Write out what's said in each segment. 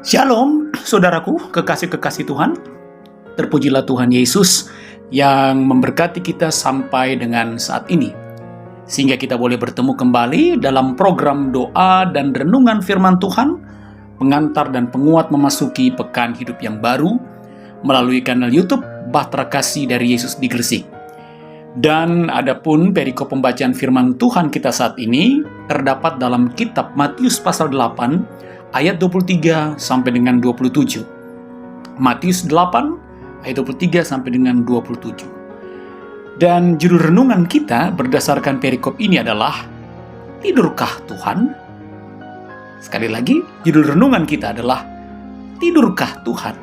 Shalom, saudaraku, kekasih-kekasih Tuhan. Terpujilah Tuhan Yesus yang memberkati kita sampai dengan saat ini. Sehingga kita boleh bertemu kembali dalam program doa dan renungan firman Tuhan, pengantar dan penguat memasuki pekan hidup yang baru, melalui kanal YouTube Bahtera Kasih dari Yesus di Gresik. Dan adapun perikop pembacaan firman Tuhan kita saat ini terdapat dalam kitab Matius pasal 8 ayat 23 sampai dengan 27. Matius 8 ayat 23 sampai dengan 27. Dan judul renungan kita berdasarkan perikop ini adalah Tidurkah Tuhan? Sekali lagi, judul renungan kita adalah Tidurkah Tuhan?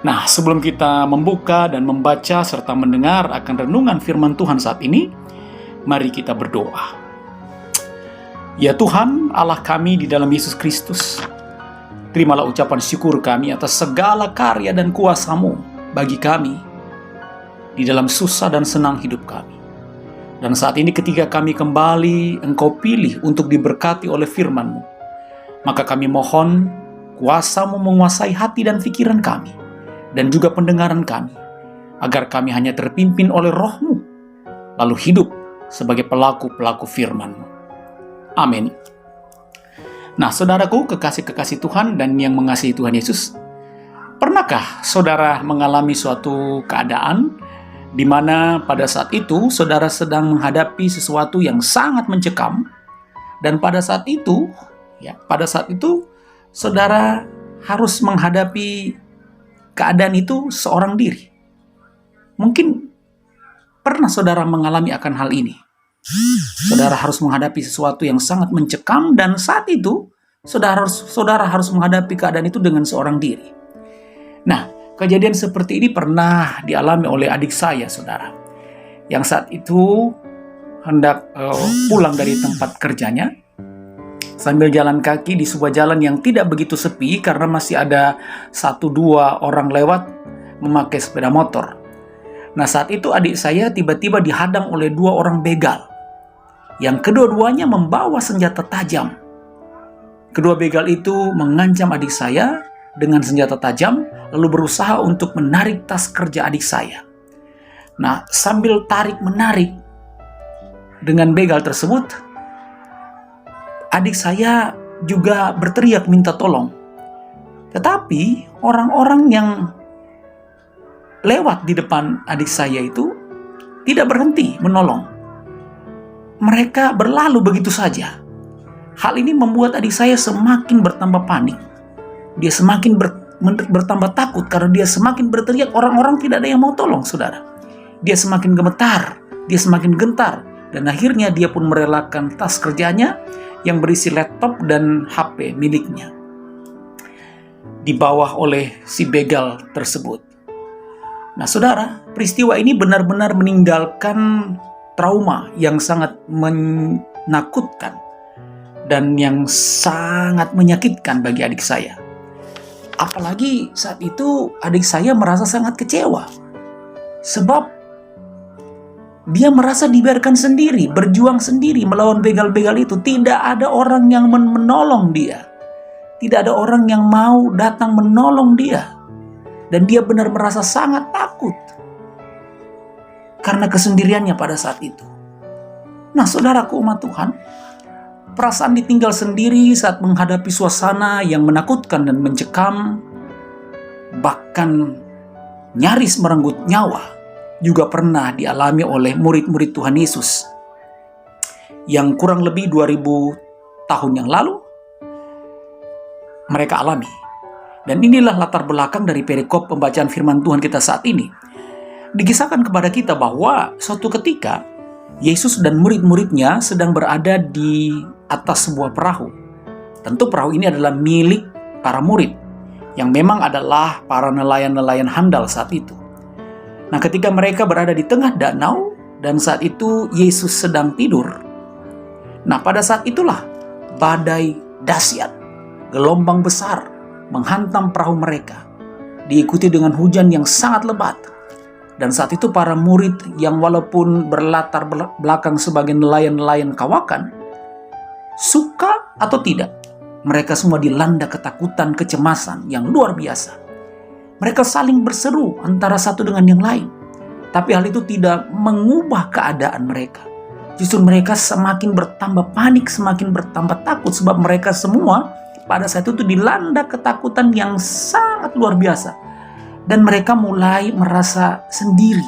Nah, sebelum kita membuka dan membaca serta mendengar akan renungan firman Tuhan saat ini, mari kita berdoa. Ya Tuhan, Allah kami di dalam Yesus Kristus, terimalah ucapan syukur kami atas segala karya dan kuasa-Mu bagi kami di dalam susah dan senang hidup kami. Dan saat ini ketika kami kembali Engkau pilih untuk diberkati oleh firman-Mu, maka kami mohon kuasa-Mu menguasai hati dan pikiran kami, dan juga pendengaran kami, agar kami hanya terpimpin oleh Roh-Mu, lalu hidup sebagai pelaku-pelaku firman-Mu. Amin. Nah, saudaraku, kekasih-kekasih Tuhan dan yang mengasihi Tuhan Yesus, pernahkah saudara mengalami suatu keadaan di mana pada saat itu saudara sedang menghadapi sesuatu yang sangat mencekam, dan pada saat itu saudara harus menghadapi keadaan itu seorang diri? Mungkin pernah saudara mengalami akan hal ini. Saudara harus menghadapi sesuatu yang sangat mencekam, dan saat itu saudara harus menghadapi keadaan itu dengan seorang diri. Nah, kejadian seperti ini pernah dialami oleh adik saya, saudara, yang saat itu hendak pulang dari tempat kerjanya sambil jalan kaki di sebuah jalan yang tidak begitu sepi karena masih ada 1-2 orang lewat memakai sepeda motor. Nah, saat itu adik saya tiba-tiba dihadang oleh 2 orang begal yang kedua-duanya membawa senjata tajam. Kedua begal itu mengancam adik saya dengan senjata tajam, lalu berusaha untuk menarik tas kerja adik saya. Nah, sambil tarik-menarik dengan begal tersebut, adik saya juga berteriak minta tolong. Tetapi orang-orang yang lewat di depan adik saya itu tidak berhenti menolong. Mereka berlalu begitu saja. Hal ini membuat adik saya semakin bertambah panik. Dia semakin bertambah takut karena dia semakin berteriak, orang-orang tidak ada yang mau tolong, saudara. Dia semakin gemetar, dia semakin gentar, dan akhirnya dia pun merelakan tas kerjanya yang berisi laptop dan HP miliknya, dibawa oleh si begal tersebut. Nah, saudara, peristiwa ini benar-benar meninggalkan trauma yang sangat menakutkan dan yang sangat menyakitkan bagi adik saya. Apalagi saat itu adik saya merasa sangat kecewa, sebab dia merasa dibiarkan sendiri, berjuang sendiri melawan begal-begal itu. Tidak ada orang yang menolong dia. Tidak ada orang yang mau datang menolong dia. Dan dia benar merasa sangat takut karena kesendiriannya pada saat itu. Nah, saudaraku umat Tuhan, perasaan ditinggal sendiri saat menghadapi suasana yang menakutkan dan mencekam, bahkan nyaris merenggut nyawa, juga pernah dialami oleh murid-murid Tuhan Yesus yang kurang lebih 2000 tahun yang lalu mereka alami. Dan inilah latar belakang dari perikop pembacaan firman Tuhan kita saat ini. Dikisahkan kepada kita bahwa suatu ketika Yesus dan murid-muridnya sedang berada di atas sebuah perahu. Tentu perahu ini adalah milik para murid yang memang adalah para nelayan-nelayan handal saat itu. Nah, ketika mereka berada di tengah danau dan saat itu Yesus sedang tidur. Nah, pada saat itulah badai dahsyat, gelombang besar menghantam perahu mereka, diikuti dengan hujan yang sangat lebat. Dan saat itu para murid yang walaupun berlatar belakang sebagai nelayan-nelayan kawakan, suka atau tidak, Mereka semua dilanda ketakutan, kecemasan yang luar biasa. Mereka saling berseru antara satu dengan yang lain. Tapi hal itu tidak mengubah keadaan mereka. Justru mereka semakin bertambah panik, semakin bertambah takut. Sebab mereka semua pada saat itu dilanda ketakutan yang sangat luar biasa. Dan mereka mulai merasa sendiri.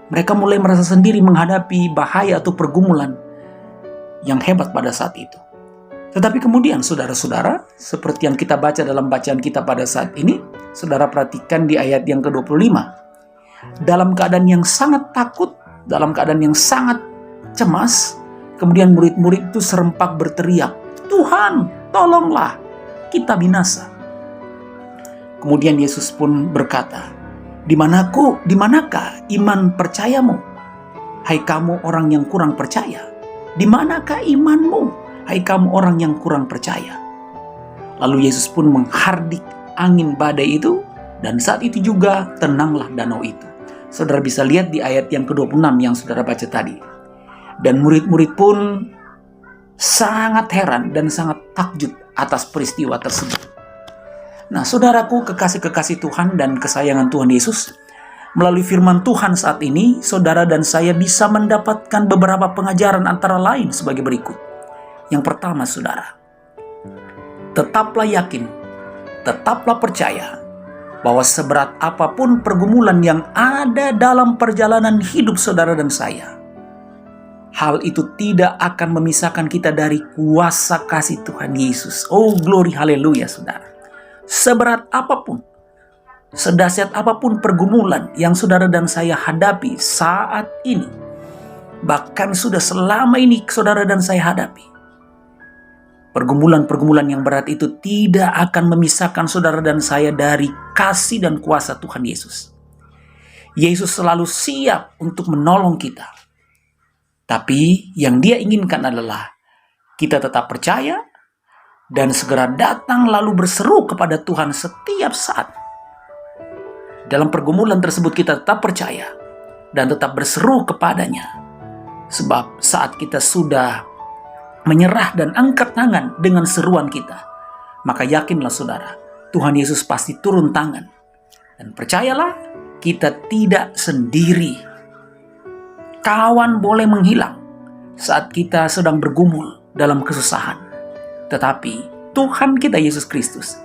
Mereka mulai merasa sendiri menghadapi bahaya atau pergumulan yang hebat pada saat itu. Tetapi kemudian saudara-saudara, seperti yang kita baca dalam bacaan kita pada saat ini, saudara perhatikan di ayat yang ke-25. Dalam keadaan yang sangat takut, dalam keadaan yang sangat cemas, kemudian murid-murid itu serempak berteriak, "Tuhan, tolonglah, kita binasa." Kemudian Yesus pun berkata, "Dimanakah iman percayamu? Hai kamu orang yang kurang percaya. Di manakah imanmu? Hai kamu orang yang kurang percaya." Lalu Yesus pun menghardik angin badai itu, dan saat itu juga tenanglah danau itu. Saudara bisa lihat di ayat yang ke-26 yang saudara baca tadi. Dan murid-murid pun sangat heran dan sangat takjub atas peristiwa tersebut. Nah, saudaraku, kekasih-kekasih Tuhan dan kesayangan Tuhan Yesus, melalui firman Tuhan saat ini, saudara dan saya bisa mendapatkan beberapa pengajaran antara lain sebagai berikut. Yang pertama, saudara, tetaplah yakin, tetaplah percaya bahwa seberat apapun pergumulan yang ada dalam perjalanan hidup saudara dan saya, hal itu tidak akan memisahkan kita dari kuasa kasih Tuhan Yesus. Oh, glory, haleluya, saudara. Seberat apapun, sedahsyat apapun pergumulan yang saudara dan saya hadapi saat ini, bahkan sudah selama ini saudara dan saya hadapi, pergumulan-pergumulan yang berat itu tidak akan memisahkan saudara dan saya dari kasih dan kuasa Tuhan Yesus. Yesus selalu siap untuk menolong kita. Tapi yang Dia inginkan adalah kita tetap percaya dan segera datang lalu berseru kepada Tuhan setiap saat. Dalam pergumulan tersebut kita tetap percaya dan tetap berseru kepadanya. Sebab saat kita sudah menyerah dan angkat tangan dengan seruan kita, maka yakinlah saudara, Tuhan Yesus pasti turun tangan. Dan percayalah, kita tidak sendiri. Kawan boleh menghilang saat kita sedang bergumul dalam kesusahan, tetapi Tuhan kita Yesus Kristus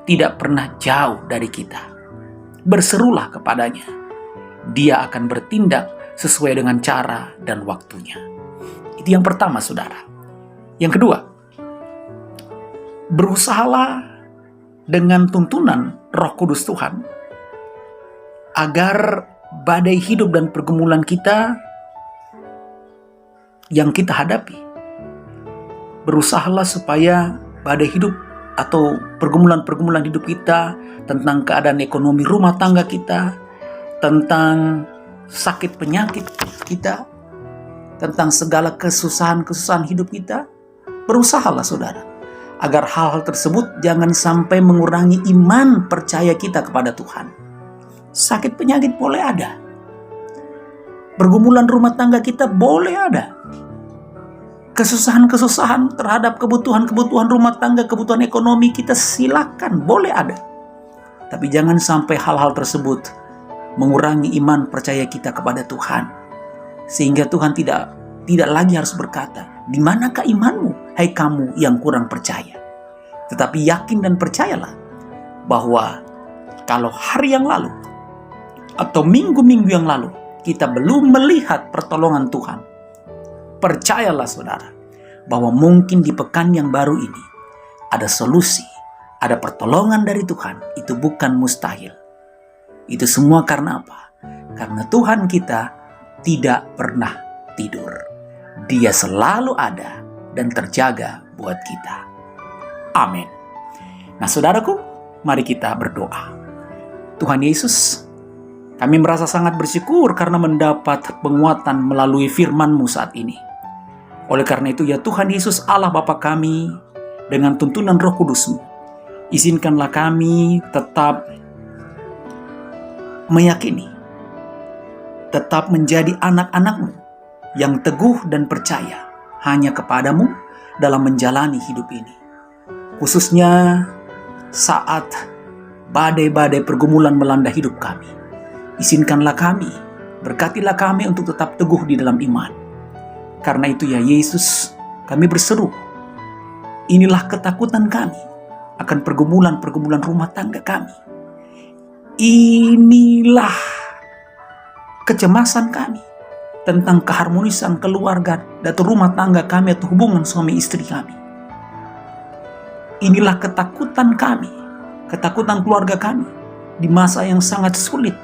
tidak pernah jauh dari kita. Berserulah kepadanya. Dia akan bertindak sesuai dengan cara dan waktunya. Itu yang pertama, saudara. Yang kedua, berusahalah dengan tuntunan Roh Kudus Tuhan agar badai hidup dan pergumulan kita yang kita hadapi, berusahalah supaya badai hidup atau pergumulan-pergumulan hidup kita tentang keadaan ekonomi rumah tangga kita, tentang sakit penyakit kita, tentang segala kesusahan-kesusahan hidup kita, berusahalah saudara, agar hal-hal tersebut jangan sampai mengurangi iman percaya kita kepada Tuhan. Sakit penyakit boleh ada. Pergumulan rumah tangga kita boleh ada. Kesusahan-kesusahan terhadap kebutuhan-kebutuhan rumah tangga, kebutuhan ekonomi kita silakan, boleh ada. Tapi jangan sampai hal-hal tersebut mengurangi iman percaya kita kepada Tuhan. Sehingga Tuhan tidak lagi harus berkata, "Di manakah imanmu, hai kamu yang kurang percaya?" Tetapi yakin dan percayalah bahwa kalau hari yang lalu atau minggu-minggu yang lalu kita belum melihat pertolongan Tuhan, percayalah saudara bahwa mungkin di pekan yang baru ini ada solusi, ada pertolongan dari Tuhan. Itu bukan mustahil. Itu semua karena apa? Karena Tuhan kita tidak pernah tidur. Dia selalu ada dan terjaga buat kita. Amin. Nah, saudaraku, mari kita berdoa. Tuhan Yesus, kami merasa sangat bersyukur karena mendapat penguatan melalui firman-Mu saat ini. Oleh karena itu, ya Tuhan Yesus Allah Bapa kami, dengan tuntunan Roh Kudus-Mu, izinkanlah kami tetap meyakini, tetap menjadi anak-anak-Mu yang teguh dan percaya hanya kepada-Mu dalam menjalani hidup ini. khususnya saat badai-badai pergumulan melanda hidup kami. Izinkanlah kami, berkatilah kami untuk tetap teguh di dalam iman. Karena itu ya Yesus, kami berseru, inilah ketakutan kami akan pergumulan-pergumulan rumah tangga kami. Inilah kecemasan kami tentang keharmonisan keluarga atau rumah tangga kami atau hubungan suami istri kami. Inilah ketakutan kami, ketakutan keluarga kami di masa yang sangat sulit.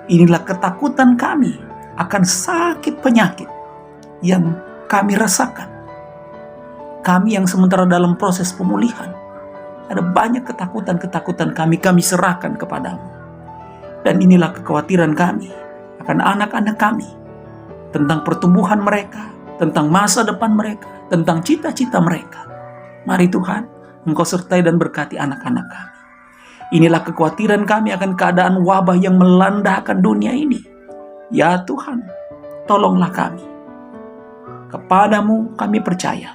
Inilah ketakutan kami akan sakit penyakit yang kami rasakan. Kami yang sementara dalam proses pemulihan, ada banyak ketakutan-ketakutan kami serahkan kepadamu. Dan inilah kekhawatiran kami akan anak-anak kami, tentang pertumbuhan mereka, tentang masa depan mereka, tentang cita-cita mereka. Mari Tuhan, Engkau sertai dan berkati anak-anak kami. Inilah kekhawatiran kami akan keadaan wabah yang melanda akan dunia ini. Ya Tuhan, tolonglah kami. Kepadamu kami percaya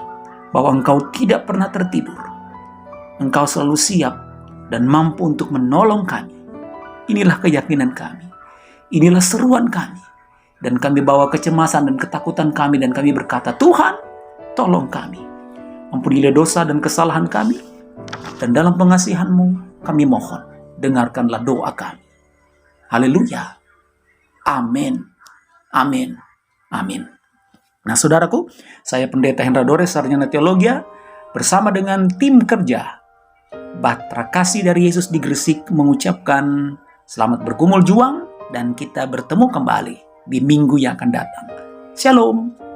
bahwa Engkau tidak pernah tertidur. Engkau selalu siap dan mampu untuk menolong kami. Inilah keyakinan kami. Inilah seruan kami. Dan kami bawa kecemasan dan ketakutan kami dan kami berkata, Tuhan, tolong kami. Ampunilah dosa dan kesalahan kami. Dan dalam pengasihan-Mu kami mohon, dengarkanlah doa kami. Haleluya. Amin. Amin. Amin. Nah saudaraku, saya Pendeta Hendra Dores, Sarjana Teologia, bersama dengan tim kerja Batra Kasih dari Yesus di Gresik mengucapkan selamat bergumul juang dan kita bertemu kembali di minggu yang akan datang. Shalom.